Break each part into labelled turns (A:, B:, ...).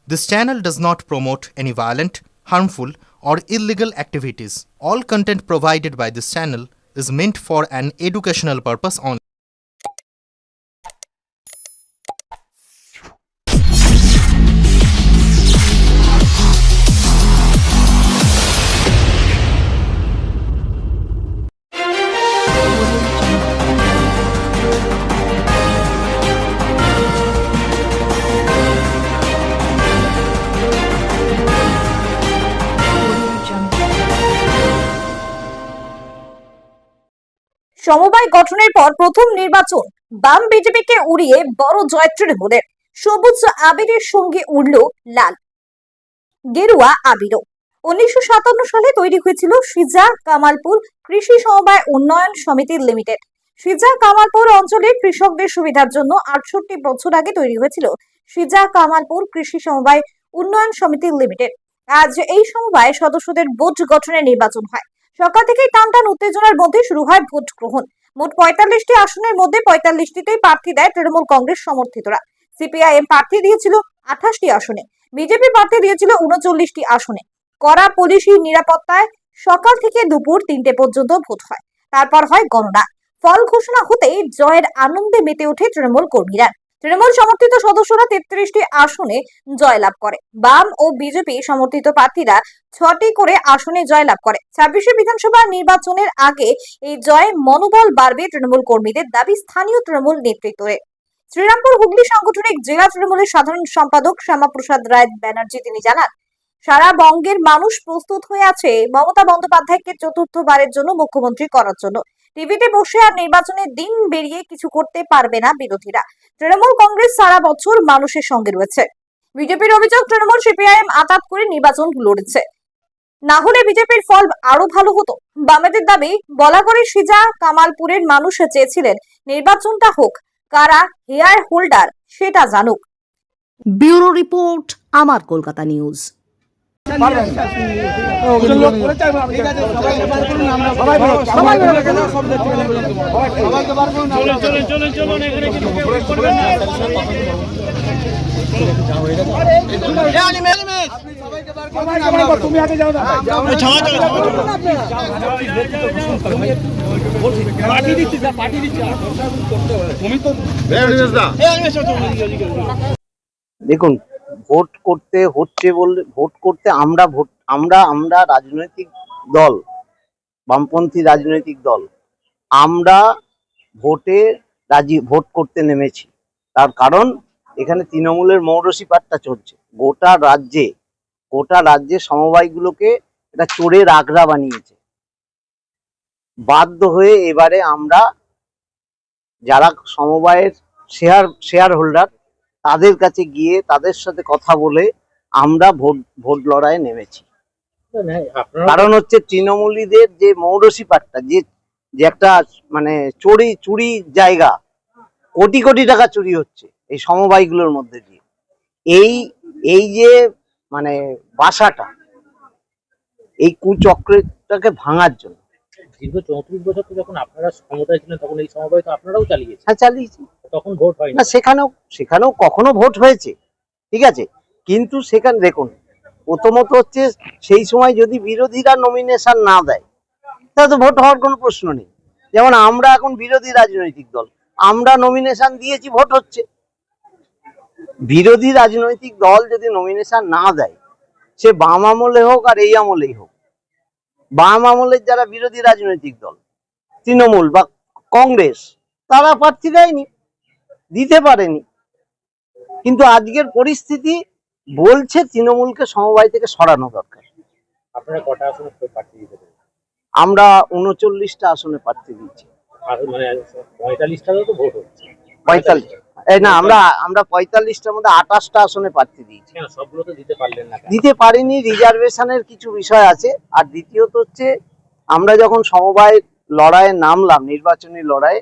A: This channel does not promote any violent, harmful, or illegal activities. All content provided by this channel is meant for an educational purpose only.
B: সমবায় গঠনের পর প্রথম নির্বাচন, বাম বিজেপিকে উড়িয়ে বড় জয় তৃণমূলের। সবুজ আবিরের সঙ্গে উড়ল লাল গেরুয়া আবিরও। 1957 সালে তৈরি হয়েছিল সিজা কামালপুর কৃষি সমবায় উন্নয়ন সমিতি লিমিটেড। সিজা কামালপুর অঞ্চলের কৃষকদের সুবিধার জন্য 68 বছর আগে তৈরি হয়েছিল সিজা কামালপুর কৃষি সমবায় উন্নয়ন সমিতি লিমিটেড। আজ এই সমবায় সদস্যদের বোর্ড গঠনের নির্বাচন হয়। সকাল থেকেই টানটান উত্তেজনার মধ্যে শুরু হয় ভোট গ্রহণ। মোট 45টি আসনের মধ্যে 45টিতেই প্রার্থী দেয় তৃণমূল কংগ্রেস সমর্থিতরা। সিপিআইএম প্রার্থী দিয়েছিল 28টি আসনে, বিজেপি প্রার্থী দিয়েছিল 39টি আসনে। কড়া পুলিশি নিরাপত্তায় সকাল থেকে দুপুর 3টে পর্যন্ত ভোট হয়। তারপর হয় গণনা। ফল ঘোষণা হতেই জয়ের আনন্দে মেতে ওঠে তৃণমূল কর্মীরা। তৃণমূল সমর্থিত সদস্যরা 33টি আসনে জয়লাভ করে। বাম ও বিজেপি সমর্থিত প্রার্থীরা 6টি করে আসনে জয়লাভ করে। 26শে বিধানসভা নির্বাচনের আগে এই জয়ে মনোবল বাড়বে তৃণমূল কর্মীদের দাবি স্থানীয় তৃণমূল নেতৃত্বের। শ্রীরামপুর হুগলি সাংগঠনিক জেলা তৃণমূলের সাধারণ সম্পাদক শ্যামাপ্রসাদ রায় ব্যানার্জি তিনি জানান, সারা বঙ্গের মানুষ প্রস্তুত হয়ে আছে মমতা বন্দ্যোপাধ্যায়কে চতুর্থবারের জন্য মুখ্যমন্ত্রী করার জন্য। টিভিতে বসে আর নির্বাচনের দিন বেরিয়ে কিছু করতে পারবে না বিরোধীরা। তৃণমূল কংগ্রেস সারা বছর মানুষের সঙ্গে রয়েছে। বিজেপির অভিযোগ, তৃণমূল সিপিআইএম আতাত করে নির্বাচন লড়েছে, না হলে বিজেপির ফল আরো ভালো হতো। বামেদের দাবি, বলাগড়ে সিজা কামালপুরের মানুষ চেয়েছিলেন নির্বাচনটা হোক, কারা হেয়ার হোল্ডার সেটা জানুক।
C: ব্যুরো রিপোর্ট, আমার কলকাতা নিউজ।
D: তুমি আগে যাও না, পার্টি দিচ্ছি, পার্টি দিচ্ছি। তুমি তো
E: দেখুন, ভোট করতে হচ্ছে বললে ভোট করতে আমরা রাজনৈতিক দল, বামপন্থী রাজনৈতিক দল, আমরা ভোট করতে নেমেছি। তার কারণ এখানে তৃণমূলের মৌরসি পাট্টা চলছে। গোটা রাজ্যে সমবায়গুলোকে এটা চোরের আগ্রা বানিয়েছে। বাধ্য হয়ে এবারে আমরা যারা সমবায়ের শেয়ার হোল্ডার তাদের কাছে গিয়ে তাদের সাথে কথা বলে আমরা ভোট লড়াইয়ে নেমেছি। কারণ হচ্ছে তৃণমূলীদের যে মৌরসি পাট্টা, যে একটা মানে চুরি জায়গা, কোটি কোটি টাকা চুরি হচ্ছে এই সমবায়গুলোর মধ্যে দিয়ে। এই যে মানে বাসাটা, এই কুচক্রটাকে ভাঙার জন্য।
F: দীর্ঘ 34 বছর তো যখন আপনারা ক্ষমতায় ছিলেন তখন এই সমবায় তো আপনারাও চালিয়েছেন।
E: হ্যাঁ, চালিয়েছি।
F: তখন ভোট হয়
E: না, সেখানেও কখনো ভোট হয়েছে, ঠিক আছে, কিন্তু সেখানে দেখুন, প্রথমত হচ্ছে সেই সময় যদি বিরোধীরা নমিনেশন না দেয় তাহলে তো ভোট হওয়ার কোনো প্রশ্ন নেই। যেমন আমরা এখন বিরোধী রাজনৈতিক দল, আমরা নমিনেশন দিয়েছি, ভোট হচ্ছে। বিরোধী রাজনৈতিক দল যদি নমিনেশন না দেয়, সে বাম আমলে হোক আর এই আমলেই হোক, বাম আমলের যারা বিরোধী রাজনৈতিক দল, তৃণমূল বা কংগ্রেস, তারা প্রার্থী দেয়নি, দিতে পারেনি। কিন্তু আজকের পরিস্থিতি বলছে তৃণমূলকে সমবায় থেকে সরানো দরকার।
F: আপনারা কটা আসনে প্রার্থী দিতে পারেন?
E: আমরা 39টা আসনে প্রার্থী দিচ্ছি।
F: মানে 45টারও তো ভোট হচ্ছে।
E: 45 না, আমরা 45টার মধ্যে 28টা আসনে প্রার্থী দিয়েছি।
F: সবগুলো তো দিতে পারলেন না।
E: দিতে পারিনি, রিজার্ভেশনের কিছু বিষয় আছে। আর দ্বিতীয়ত হচ্ছে, আমরা যখন সমবায় লড়াইয়ে নামলাম, নির্বাচনী লড়াই,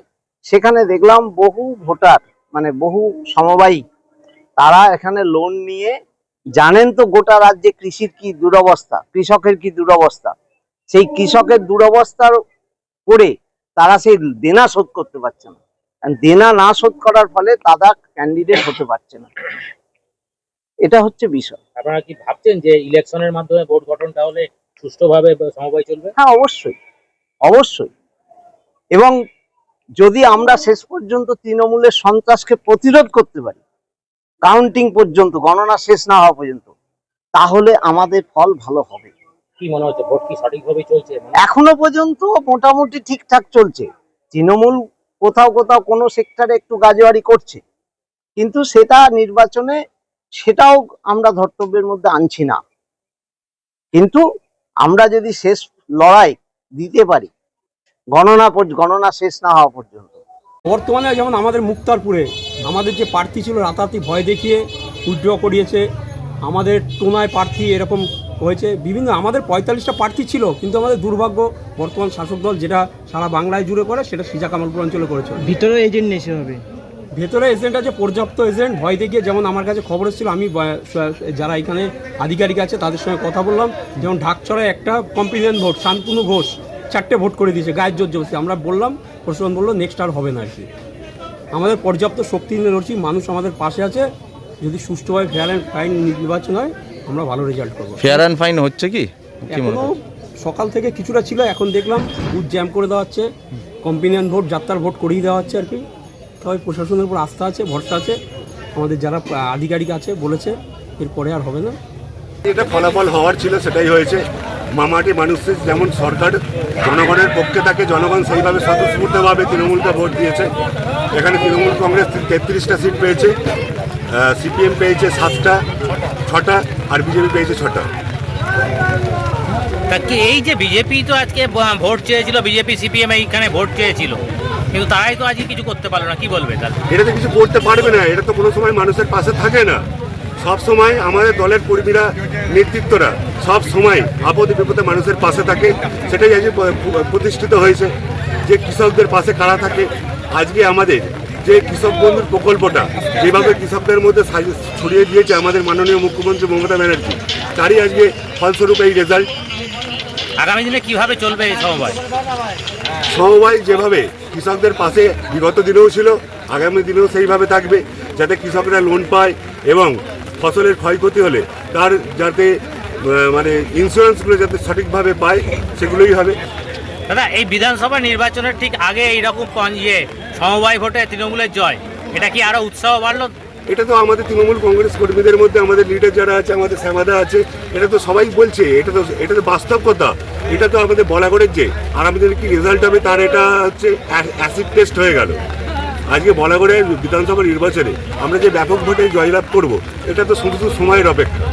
E: সেখানে দেখলাম বহু ভোটার, মানে বহু সমবায়ী, তারা এখানে লোন নিয়ে, জানেন তো গোটা রাজ্যে কৃষির কি দুরবস্থা, কৃষকের কি দুরবস্থা, সেই কৃষকের দুরবস্থার করে তারা সেই দেনা শোধ করতে পারছে না। দেনা না শোধ করার ফলে তারা ক্যান্ডিডেট হতে পারছে না। এটা হচ্ছে বিষয়।
F: আপনারা কি ভাবছেন যে ইলেকশনের মাধ্যমে ভোট গঠনটা হলে সুষ্ঠুভাবে সমবায় চলবে?
E: হ্যাঁ, অবশ্যই অবশ্যই। এবং যদি আমরা শেষ পর্যন্ত তৃণমূলের সন্ত্রাসকে প্রতিরোধ করতে পারি, কাউন্টিং পর্যন্ত, গণনা শেষ না হওয়া পর্যন্ত, তাহলে আমাদের ফল ভালো হবে।
F: কি মনে হচ্ছে ভোট কি সঠিকভাবে চলছে?
E: এখনো পর্যন্ত মোটামুটি ঠিকঠাক চলছে। তৃণমূল কোথাও কোথাও কোনো সেক্টরে একটু গাজোয়ারি করছে, কিন্তু সেটা নির্বাচনে সেটাও আমরা ধর্তব্যের মধ্যে আনছি না। কিন্তু আমরা যদি শেষ লড়াই দিতে পারি গণনা শেষ না হওয়া পর্যন্ত।
G: বর্তমানে যেমন আমাদের মুক্তারপুরে আমাদের যে প্রার্থী ছিল রাতারাতি ভয় দেখিয়ে উইথড্র করিয়েছে, আমাদের টোনায় প্রার্থী এরকম হয়েছে বিভিন্ন, আমাদের 45টা প্রার্থী ছিল, কিন্তু আমাদের দুর্ভাগ্য বর্তমান শাসক দল যেটা সারা বাংলায় জুড়ে করে সেটা সিজা কামালপুর অঞ্চলে করেছে।
H: ভিতরে এজেন্ট এসে হবে,
G: ভেতরে এজেন্ট আছে, পর্যাপ্ত এজেন্ট। ভয় দেখিয়ে, যেমন আমার কাছে খবর এসেছিল, আমি যারা এখানে আধিকারিক আছে তাদের সঙ্গে কথা বললাম, যেমন ঢাকছড়ায় একটা কম্পিনিয়ন ভোট শান্তনু ঘোষ 4টে ভোট করে দিয়েছে গায়ের জোর জবরদস্তি। আমরা বললাম, প্রশাসন বললো নেক্সট আর হবে না আর কি। আমাদের পর্যাপ্ত শক্তি নিয়ে লড়ছি, মানুষ আমাদের পাশে আছে। যদি সুষ্ঠুভাবে ফেয়ার অ্যান্ড ফাইন নির্বাচন হয় আমরা ভালো রেজাল্ট করবো।
I: ফেয়ার অ্যান্ড ফাইন হচ্ছে কি?
G: এখনো সকাল থেকে কিছুটা ছিল, এখন দেখলাম বুথ জ্যাম করে দেওয়া হচ্ছে, কম্পিনিয়ন ভোট, যাত্রার ভোট করিয়ে দেওয়া হচ্ছে আর কি। তবে প্রশাসনের উপর আস্থা আছে, ভরসা আছে, আমাদের যারা আধিকারিক আছে বলেছে এরপরে আর হবে না।
J: এটা ফলাফল হওয়ার ছিল সেটাই হয়েছে। মামাটি মানুষের যেমন সরকার জনগণের পক্ষে থাকে, জনগণ সেইভাবে স্বতঃস্ফূর্তভাবে তৃণমূলকে ভোট দিয়েছে। এখানে তৃণমূল কংগ্রেস 33টা সিট পেয়েছে, সিপিএম পেয়েছে 7টা, 6টা, আর বিজেপি পেয়েছে 6টা।
K: এই যে বিজেপি তো আজকে ভোট চেয়েছিল, বিজেপি সিপিএম এইখানে ভোট চেয়েছিল, কিন্তু তারাই তো আজকে কিছু করতে পারলো না, কি বলবে তাহলে?
J: এটা তো কিছু করতে পারবে না, এটা তো কোনো সময় মানুষের পাশে থাকে না। সব সময় আমাদের দলের কর্মীরা, নেতৃত্বরা সব সময় আপদে বিপদে মানুষের পাশে থাকে। সেটাই আজকে প্রতিষ্ঠিত হয়েছে যে কৃষকদের পাশে কারা থাকে। আজকে আমাদের যে কৃষক বন্ধুর প্রকল্পটা যেভাবে কৃষকদের মধ্যে ছড়িয়ে দিয়েছে আমাদের মাননীয় মুখ্যমন্ত্রী মমতা ব্যানার্জি, তারই আজকে ফলস্বরূপ এই রেজাল্ট।
K: আগামী দিনে কিভাবে চলবে এই সমবায়?
J: সমবায় যেভাবে কৃষকদের পাশে বিগত দিনেও ছিল, আগামী দিনেও সেইভাবে থাকবে, যাতে কৃষকরা লোন পায় এবং ফসলের ক্ষয়ক্ষতি হলে তার যাতে মানে ইন্স্যুরেন্সগুলো যাতে সঠিকভাবে পায়, সেগুলোই হবে।
K: দাদা, এই বিধানসভা নির্বাচনের ঠিক আগে এইরকম সমবায় ভোটে তৃণমূলের জয়, এটা কি আরো উৎসাহ বাড়লো?
J: এটা তো আমাদের তৃণমূল কংগ্রেস কর্মীদের মধ্যে, আমাদের লিডার যারা আছে, আমাদের শ্যামাদা আছে, এটা তো সবাই বলছে, এটা তো বাস্তব কথা। এটা তো আমাদের বলাগড়ের যে আর আমাদের কি রেজাল্ট হবে তার এটা হচ্ছে অ্যাসিড টেস্ট হয়ে গেল। আজকে বলাগড়ের বিধানসভা নির্বাচনে আমরা যে ব্যাপক ভোটে জয়লাভ করব, এটা তো শুধু সময়ের অপেক্ষা।